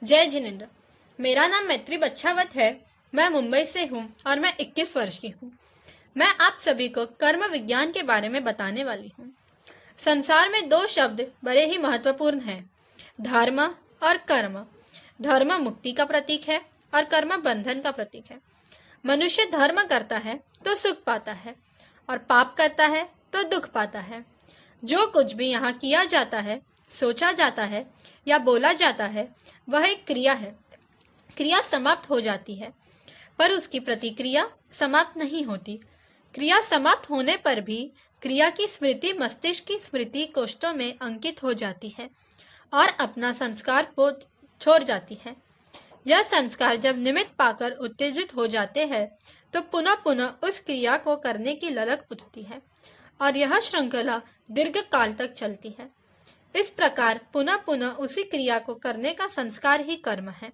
जय जिनेन्द्र। मेरा नाम मैत्री बच्छावत है। मैं मुंबई से हूँ और मैं 21 वर्ष की हूँ। मैं आप सभी को कर्म विज्ञान के बारे में बताने वाली हूँ। संसार में दो शब्द बड़े ही महत्वपूर्ण हैं, धर्म और कर्म। धर्म मुक्ति का प्रतीक है और कर्म बंधन का प्रतीक है। मनुष्य धर्म करता है तो सुख पाता है और पाप करता है तो दुख पाता है। जो कुछ भी यहाँ किया जाता है, सोचा जाता है या बोला जाता है, वह एक क्रिया है। क्रिया समाप्त हो जाती है पर उसकी प्रतिक्रिया समाप्त नहीं होती। क्रिया समाप्त होने पर भी क्रिया की स्मृति मस्तिष्क की स्मृति कोष्ठों में अंकित हो जाती है और अपना संस्कार छोड़ जाती है। यह संस्कार जब निमित्त पाकर उत्तेजित हो जाते हैं तो पुनः पुनः उस क्रिया को करने की ललक उठती है और यह श्रृंखला दीर्घ काल तक चलती है। इस प्रकार पुनः पुनः उसी क्रिया को करने का संस्कार ही कर्म है।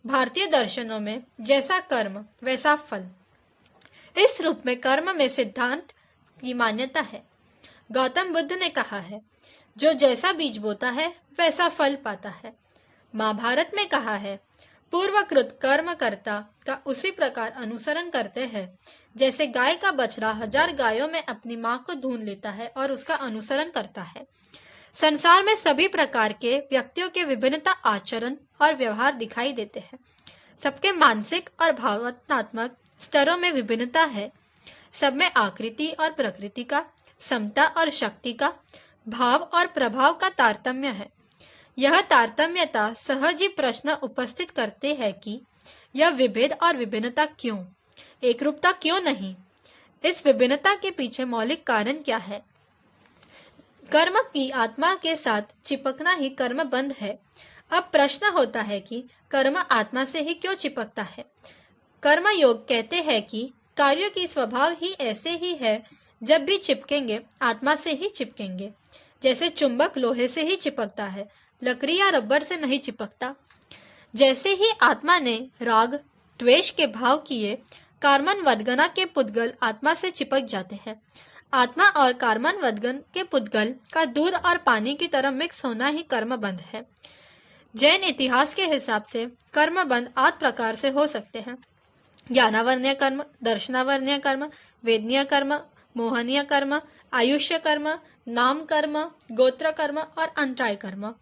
भारतीय दर्शनों में जैसा कर्म वैसा फल, इस रूप में कर्म में सिद्धांत की मान्यता है। गौतम बुद्ध ने कहा है, जो जैसा बीज बोता है वैसा फल पाता है। महाभारत में कहा है, पूर्वकृत कर्म कर्ता का उसी प्रकार अनुसरण करते हैं जैसे गाय का बछड़ा 1000 गायों में अपनी मां को ढूंढ लेता है और उसका अनुसरण करता है। संसार में सभी प्रकार के व्यक्तियों के विभिन्नता आचरण और व्यवहार दिखाई देते हैं। सबके मानसिक और भावनात्मक स्तरों में विभिन्नता है। सब में आकृति और प्रकृति का, समता और शक्ति का, भाव और प्रभाव का तारतम्य है। यह तारतम्यता सहज ही प्रश्न उपस्थित करते हैं कि यह विभेद और विभिन्नता क्यों, एकरूपता क्यों नहीं? इस विभिन्नता के पीछे मौलिक कारण क्या है? कर्म की आत्मा के साथ चिपकना ही कर्म बंध है। अब प्रश्न होता है कि कर्म आत्मा से ही क्यों चिपकता है? कर्म योग कहते हैं कि कार्यों की स्वभाव ही ऐसे ही है, जब भी चिपकेंगे आत्मा से ही चिपकेंगे। जैसे चुंबक लोहे से ही चिपकता है, लकड़ी या रबर से नहीं चिपकता। जैसे ही आत्मा ने राग द्वेष के भाव किए, कार्मन वदगना के पुद्गल आत्मा से चिपक जाते हैं। आत्मा और कार्मन वदगन के पुद्गल का दूध और पानी की तरह मिक्स होना ही कर्म बंध है। जैन इतिहास के हिसाब से कर्म बंध 8 प्रकार से हो सकते हैं: ज्ञानावर्ण्य कर्म, दर्शनावर्ण्य कर्म, वेदनीय कर्म, मोहनीय कर्म, आयुष्य कर्म, नाम कर्म, गोत्र कर्म और अंतराय कर्म।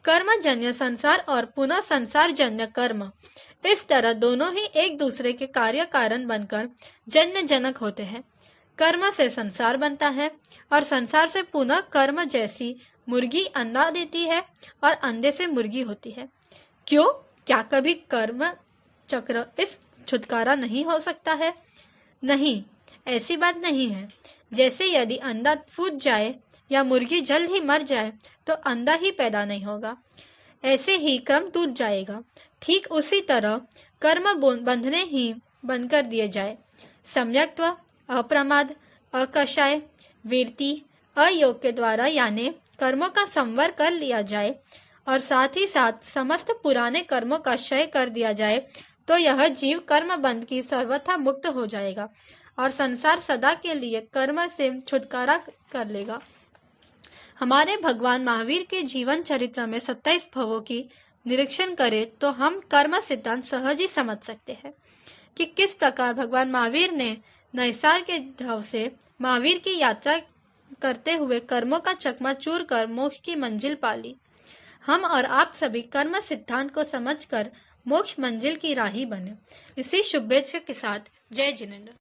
कर्मजन्य संसार और पुनः संसार जन्य कर्म, इस तरह दोनों ही एक दूसरे के कार्य कारण बनकर जन्य जनक होते हैं। कर्म से संसार बनता है और संसार से पुनः कर्म, जैसी मुर्गी अंडा देती है और अंडे से मुर्गी होती है। क्यों? क्या कभी कर्म चक्र इस छुटकारा नहीं हो सकता है? नहीं, ऐसी बात नहीं है। जैसे यदि अंडा फूट जाए या मुर्गी जल्द ही मर जाए तो अंडा ही पैदा नहीं होगा, ऐसे ही क्रम टूट जाएगा। ठीक उसी तरह कर्म बंधने ही बंद कर दिए जाए। सम्यक्त्व, अप्रमाद, अकषाय, वीरति, अयोग के द्वारा यानी कर्मों का संवर कर लिया जाए और साथ ही साथ समस्त पुराने कर्मों का क्षय कर दिया जाए तो यह जीव कर्म बंध की सर्वथा मुक्त हो जाएगा और संसार सदा के लिए कर्म से छुटकारा कर लेगा। हमारे भगवान महावीर के जीवन चरित्र में 27 भवों की निरीक्षण करें तो हम कर्म सिद्धांत सहज ही समझ सकते हैं कि किस प्रकार भगवान महावीर ने नैसार के ढव से महावीर की यात्रा करते हुए कर्मों का चकमाचूर कर मोक्ष की मंजिल पाली। हम और आप सभी कर्म सिद्धांत को समझकर मोक्ष मंजिल की राही बने। इसी शुभेच्छा के साथ जय जिनेन्द्र।